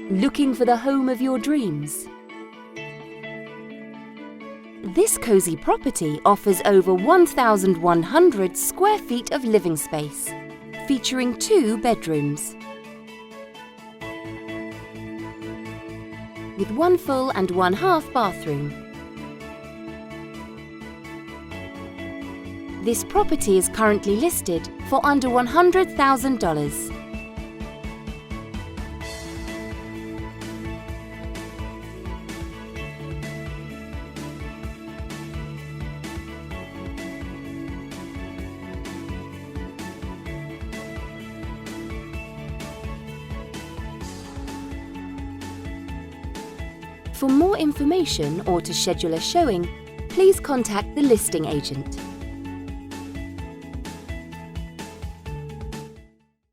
Looking for the home of your dreams? This cosy property offers over 1,100 square feet of living space, featuring 2 bedrooms, with 1 full and 1 half bathroom. This property is currently listed for under $100,000. For more information or to schedule a showing, please contact the listing agent.